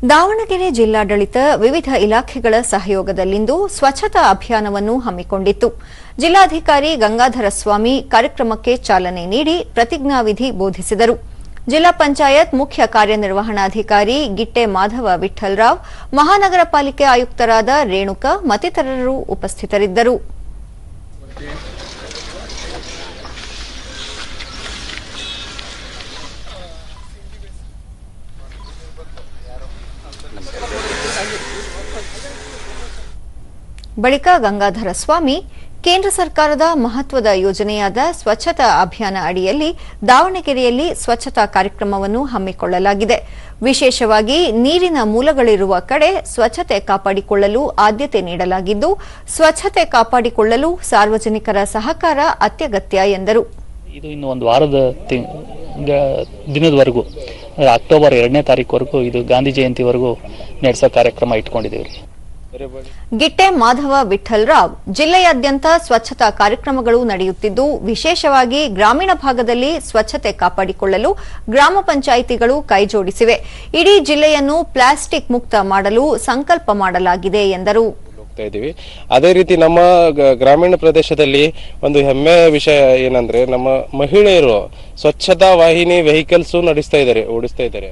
ದಾವಣಗೆರೆ ಜಿಲ್ಲಾಡಳಿತ ವಿವಿಧ ಇಲಾಖೆಗಳ ಸಹಯೋಗದಲ್ಲಿಂದು ಸ್ವಚ್ಛತಾ ಅಭಿಯಾನವನ್ನು ಹಮ್ಮಿಕೊಂಡಿತ್ತು. ಜಿಲ್ಲಾಧಿಕಾರಿ ಗಂಗಾಧರ ಸ್ವಾಮಿ ಕಾರ್ಯಕ್ರಮಕ್ಕೆ ಚಾಲನೆ ನೀಡಿ ಪ್ರತಿಜ್ಞಾವಿಧಿ ಬೋಧಿಸಿದರು. ಜಿಲ್ಲಾ ಪಂಚಾಯತ್ ಮುಖ್ಯ ಕಾರ್ಯನಿರ್ವಹಣಾಧಿಕಾರಿ ಗಿಟ್ಟೆ ಮಾಧವ ವಿಠ್ಠಲರಾವ್, ಮಹಾನಗರ ಪಾಲಿಕೆ ಆಯುಕ್ತರಾದ ರೇಣುಕಾ ಮತ್ತಿತರರು ಉಪಸ್ಥಿತರಿದ್ದರು. ಬಳಿಕ ಗಂಗಾಧರ ಸ್ವಾಮಿ, ಕೇಂದ್ರ ಸರ್ಕಾರದ ಮಹತ್ವದ ಯೋಜನೆಯಾದ ಸ್ವಚ್ಛತಾ ಅಭಿಯಾನ ಅಡಿಯಲ್ಲಿ ದಾವಣಗೆರೆಯಲ್ಲಿ ಸ್ವಚ್ಛತಾ ಕಾರ್ಯಕ್ರಮವನ್ನು ಹಮ್ಮಿಕೊಳ್ಳಲಾಗಿದೆ. ವಿಶೇಷವಾಗಿ ನೀರಿನ ಮೂಲಗಳಿರುವ ಕಡೆ ಸ್ವಚ್ಛತೆ ಕಾಪಾಡಿಕೊಳ್ಳಲು ಆದ್ಯತೆ ನೀಡಲಾಗಿದ್ದು, ಸ್ವಚ್ಛತೆ ಕಾಪಾಡಿಕೊಳ್ಳಲು ಸಾರ್ವಜನಿಕರ ಸಹಕಾರ ಅತ್ಯಗತ್ಯ ಎಂದರು. ಇದು ಇನ್ನು ಒಂದು ವಾರದ ದಿನದವರೆಗೂ, ಅಕ್ಟೋಬರ್ 2ನೇ ತಾರೀಕುವರೆಗೂ ಇದು ಗಾಂಧಿ ಜಯಂತಿವರೆಗೂ ನಡೆಸೋ ಕಾರ್ಯಕ್ರಮ ಇಟ್ಕೊಂಡಿದ್ದೀವಿ. ಗಿಟ್ಟೆ ಮಾಧವ ವಿಠ್ಠಲರಾವ್, ಜಿಲ್ಲೆಯಾದ್ಯಂತ ಸ್ವಚ್ಛತಾ ಕಾರ್ಯಕ್ರಮಗಳು ನಡೆಯುತ್ತಿದ್ದು, ವಿಶೇಷವಾಗಿ ಗ್ರಾಮೀಣ ಭಾಗದಲ್ಲಿ ಸ್ವಚ್ಛತೆ ಕಾಪಾಡಿಕೊಳ್ಳಲು ಗ್ರಾಮ ಪಂಚಾಯಿತಿಗಳು ಕೈಜೋಡಿಸಿವೆ. ಇಡೀ ಜಿಲ್ಲೆಯನ್ನು ಪ್ಲಾಸ್ಟಿಕ್ ಮುಕ್ತ ಮಾಡಲು ಸಂಕಲ್ಪ ಮಾಡಲಾಗಿದೆ ಎಂದರು. ಅದೇ ರೀತಿ ನಮ್ಮ ಗ್ರಾಮೀಣ ಪ್ರದೇಶದಲ್ಲಿ ಒಂದು ಹೆಮ್ಮೆಯ ವಿಷಯ ಏನಂದ್ರೆ, ನಮ್ಮ ಮಹಿಳೆಯರು ಸ್ವಚ್ಛತಾ ವಾಹಿನಿ ವೆಹಿಕಲ್ಸ್ ಓಡಿಸ್ತಾ ಇದ್ದಾರೆ.